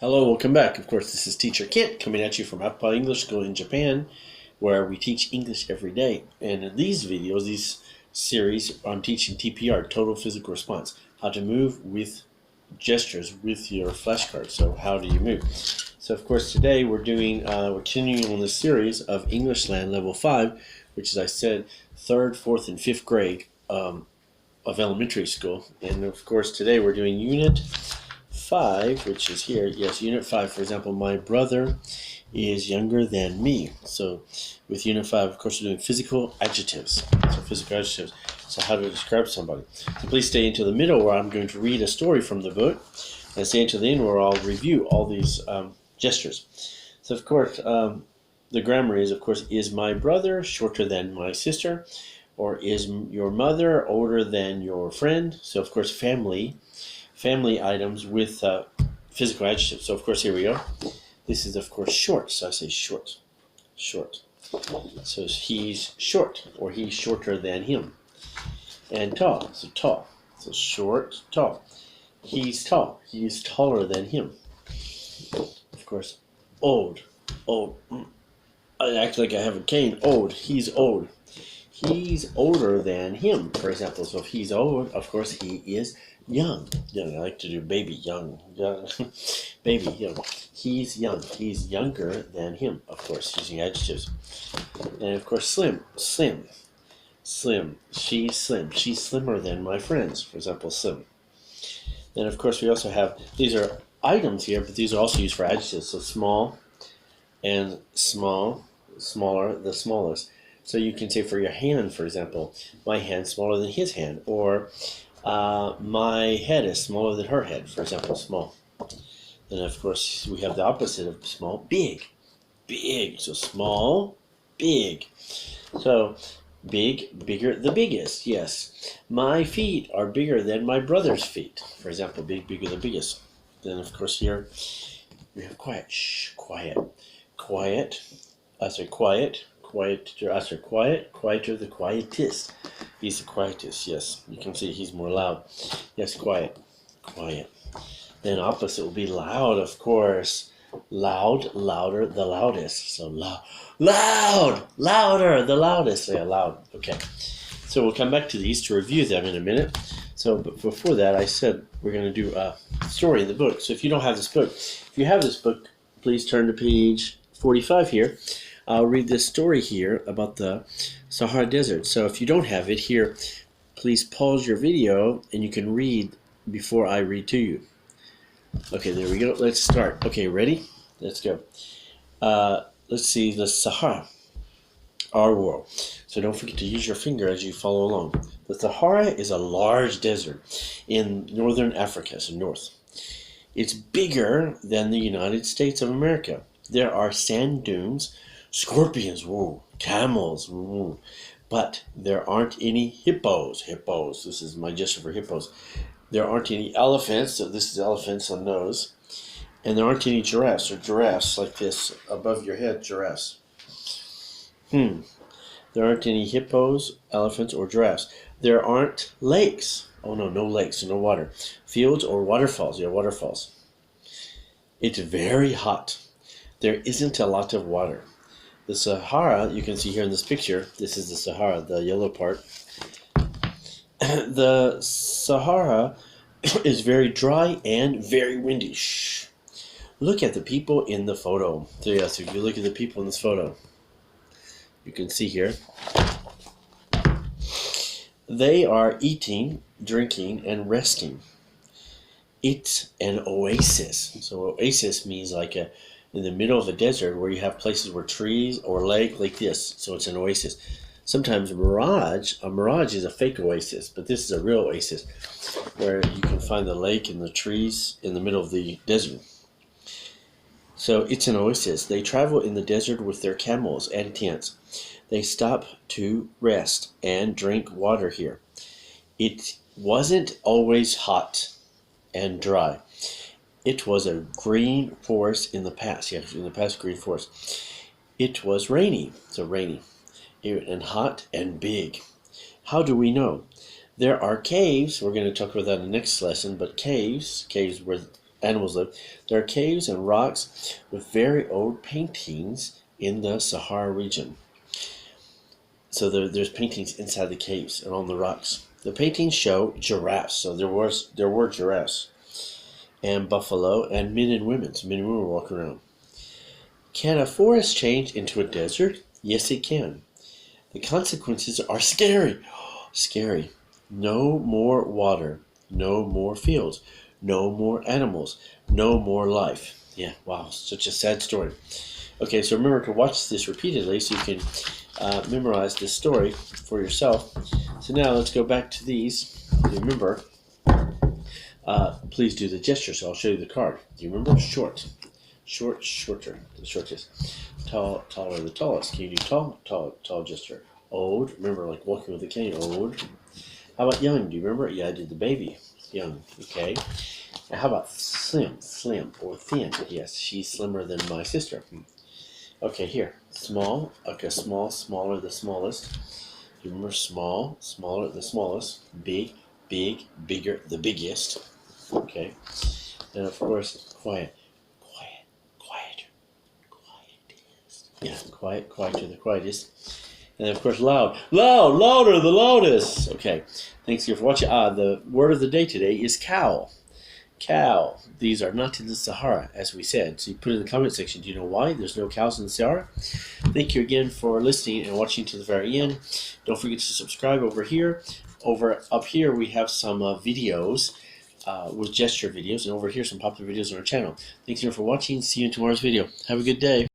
Hello, welcome back. Of course, this is Teacher Kent coming at you from Appa English School in Japan, where we teach English every day. And in these videos, these series, I'm teaching TPR, Total Physical Response, how to move with gestures with your flashcards. So how do you move? So of course today we're continuing on this series of English Land Level 5, which as I said, 3rd, 4th, and 5th grade of elementary school. And of course today we're doing Unit 5, which is here. Yes, Unit 5, for example, my brother is younger than me. So with Unit 5, of course, we're doing physical adjectives. So physical adjectives. So how to describe somebody. So please stay until the middle where I'm going to read a story from the book, and stay until the end where I'll review all these gestures. So of course, the grammar is, of course, is my brother shorter than my sister? Or is your mother older than your friend? So of course, family items with physical adjectives. So of course, here we go. This is of course short, so I say short. So he's short, or he's shorter than him. And tall, so tall. So short, tall. He's tall, he's taller than him. Of course, old. I act like I have a cane. Old, he's old. He's older than him, for example. So if he's old, of course he is young. I like to do baby, young. Baby, young. He's young. He's younger than him, of course, using adjectives. And of course, slim. She's slim. She's slimmer than my friends, for example, slim. And of course, we also have, these are items here, but these are also used for adjectives. So small and small, smaller, the smallest. So you can say for your hand, for example, my hand's smaller than his hand, or my head is smaller than her head, for example, small. Then of course we have the opposite of small, big. So small, big. So big, bigger, the biggest, yes. My feet are bigger than my brother's feet. For example, big, bigger, the biggest. Then of course here we have quiet, quiet. I say quiet. Quieter, the quietest. He's the quietest, yes. You can see he's more loud. Yes, quiet. Then opposite will be loud, of course. Loud, louder, the loudest. So louder, the loudest. Yeah, loud. Okay. So we'll come back to these to review them in a minute. So, but before that, I said we're going to do a story in the book. So if you don't have this book, if you have this book, please turn to page 45 here. I'll read this story here about the Sahara Desert. So if you don't have it here, please pause your video and you can read before I read to you. Okay, there we go. Let's start. Okay, ready? Let's go. Let's see the Sahara, our world. So don't forget to use your finger as you follow along. The Sahara is a large desert in northern Africa, so north. It's bigger than the United States of America. There are sand dunes, scorpions, woo, camels, woo, but there aren't any hippos. This is my gesture for hippos. There aren't any elephants, so this is elephants on nose. And there aren't any giraffes, or giraffes like this, above your head, giraffes. There aren't any hippos, elephants, or giraffes. There aren't lakes. Oh no, no lakes, no water. Fields or waterfalls, yeah, waterfalls. It's very hot. There isn't a lot of water. The Sahara, you can see here in this picture, this is the Sahara, the yellow part. The Sahara is very dry and very windy. Shh. Look at the people in the photo. So yes, if you look at the people in this photo, you can see here, they are eating, drinking, and resting. It's an oasis. So oasis means like in the middle of a desert where you have places where trees or lake like this. So it's an oasis. Sometimes a mirage is a fake oasis, but this is a real oasis where you can find the lake and the trees in the middle of the desert. So it's an oasis. They travel in the desert with their camels and tents. They stop to rest and drink water here. It wasn't always hot and dry. It was a green forest in the past. Yes, in the past, green forest. It was rainy, so rainy, and hot and big. How do we know? There are caves. We're going to talk about that in the next lesson. But caves where animals live. There are caves and rocks with very old paintings in the Sahara region. So there's paintings inside the caves and on the rocks. The paintings show giraffes. So there were giraffes and buffalo and men and women. So men and women were walking around. Can a forest change into a desert? Yes, it can. The consequences are scary. Scary. No more water. No more fields. No more animals. No more life. Yeah, wow, such a sad story. Okay, so remember to watch this repeatedly so you can memorize this story for yourself. So now let's go back to these. Remember, please do the gesture. So I'll show you the card. Do you remember? Short. Short, shorter. The shortest. Tall, taller, the tallest. Can you do tall? Tall, tall gesture. Old. Remember, like walking with a cane. Old. How about young? Do you remember? Yeah, I did the baby. Young. Okay. Now how about slim? Slim or thin? Yes, she's slimmer than my sister. Okay, here. Small. Okay, small, smaller, the smallest. Do you remember small, smaller, the smallest. Big, big, bigger, the biggest. Okay. And of course, quiet. Quiet, quieter, quietest. Yeah, quiet, quieter, the quietest. And then of course, loud. Loud, louder, the loudest. Okay. Thanks again for watching. The word of the day today is cow. Cow. These are not in the Sahara, as we said. So you put it in the comment section. Do you know why there's no cows in the Sahara? Thank you again for listening and watching to the very end. Don't forget to subscribe over here. Over up here, we have some videos with gesture videos, and over here, some popular videos on our channel. Thanks again for watching. See you in tomorrow's video. Have a good day.